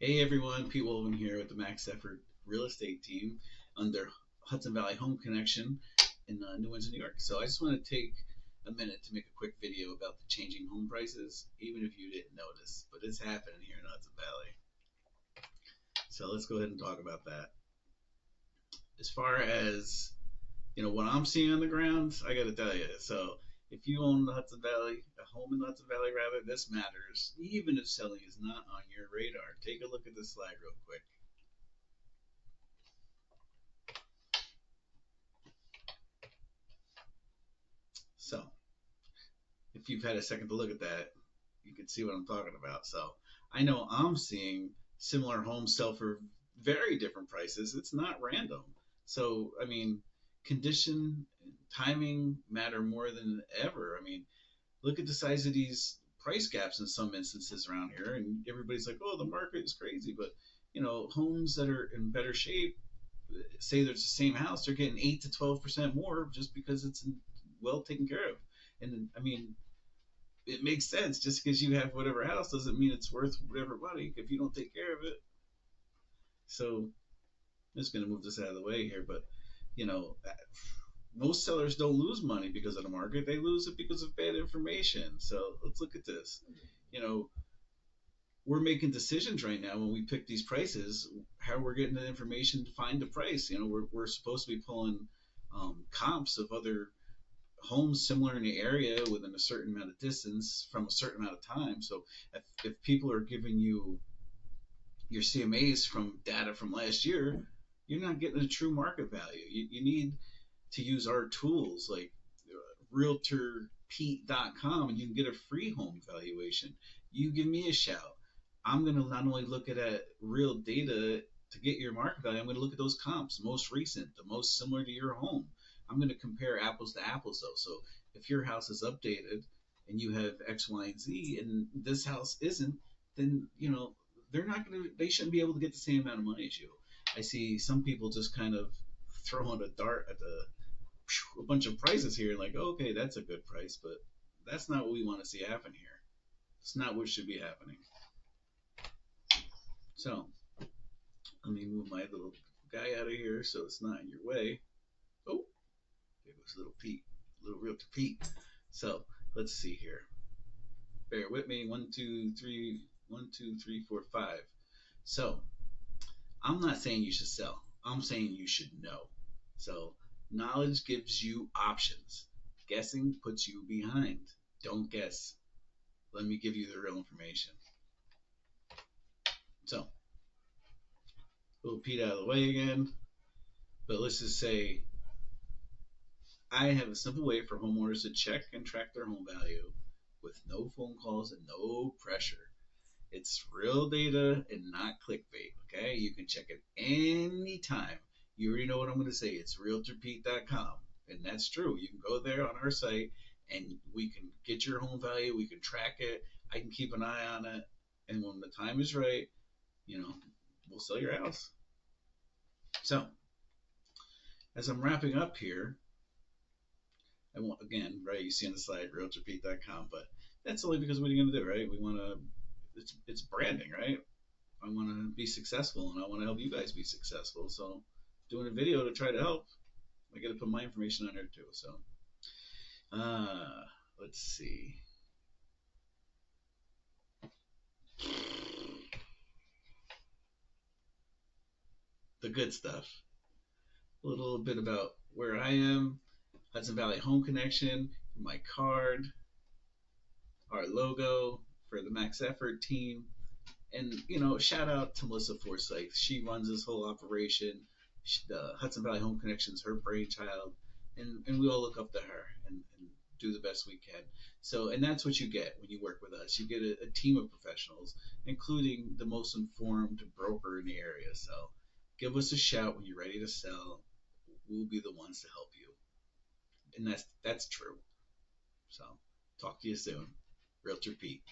Hey everyone, Pete Wolven here with the Max Effort Real Estate Team under Hudson Valley Home Connection in New Windsor, New York. So I just want to take a minute to make a quick video about the changing home prices, even if you didn't notice, but it's happening here in Hudson Valley. So let's go ahead and talk about that. As far as what I'm seeing on the ground, I got to tell you. So if you own the Hudson Valley, a home in the Hudson Valley rather, this matters, even if selling is not on your radar. Take a look at this slide real quick. So if you've had a second to look at that, you can see what I'm talking about. So I know I'm seeing similar homes sell for very different prices. It's not random. So, I mean, condition, timing matter more than ever. I mean, look at the size of these price gaps in some instances around here, and everybody's like, oh, the market is crazy. But, homes that are in better shape, say there's the same house, they're getting 8 to 12% more just because it's well taken care of. And I mean, it makes sense. Just because you have whatever house doesn't mean it's worth whatever money if you don't take care of it. So I'm just going to move this out of the way here, but you know, most sellers don't lose money because of the market. They lose it because of bad information. So let's look at this. You know, we're making decisions right now when we pick these prices, how we're getting the information to find the price. We're supposed to be pulling comps of other homes similar in the area within a certain amount of distance from a certain amount of time. So if people are giving you your CMAs from data from last year, you're not getting a true market value. You need to use our tools like realtorpete.com and you can get a free home valuation. You give me a shout. I'm going to not only look at real data to get your market value, I'm going to look at those comps, most recent, the most similar to your home. I'm going to compare apples to apples though. So if your house is updated and you have X, Y, and Z, and this house isn't, then they're not going to. They shouldn't be able to get the same amount of money as you. I see some people just kind of throwing a dart at a bunch of prices here, like okay, that's a good price, but that's not what we want to see happen here. It's not what should be happening. So let me move my little guy out of here so it's not in your way. Oh, there goes little Pete, little realtor Pete. So let's see here. Bear with me. One, two, three. 1, 2, 3, 4, 5. So I'm not saying you should sell. I'm saying you should know. So knowledge gives you options. Guessing puts you behind. Don't guess. Let me give you the real information. So little Pete out of the way again. But let's just say I have a simple way for homeowners to check and track their home value with no phone calls and no pressure. It's real data and not clickbait. Okay, you can check it anytime. You already know what I'm going to say. It's realtorpete.com, and that's true. You can go there on our site, and we can get your home value. We can track it. I can keep an eye on it, and when the time is right, we'll sell your house. So, as I'm wrapping up here, I want again, right? You see on the slide, realtorpete.com, but that's only because what are you going to do, right? We want to. It's branding, right? I want to be successful and I want to help you guys be successful. So, doing a video to try to help, I got to put my information on there too. So, let's see. The good stuff. A little bit about where I am, Hudson Valley Home Connection, my card, our logo for the Max Effort team. And, shout out to Melissa Forsyth. She runs this whole operation. The Hudson Valley Home Connection is her brainchild. And we all look up to her and do the best we can. So, and that's what you get when you work with us. You get a team of professionals, including the most informed broker in the area. So, give us a shout when you're ready to sell. We'll be the ones to help you. And that's true. So, talk to you soon. Realtor Pete.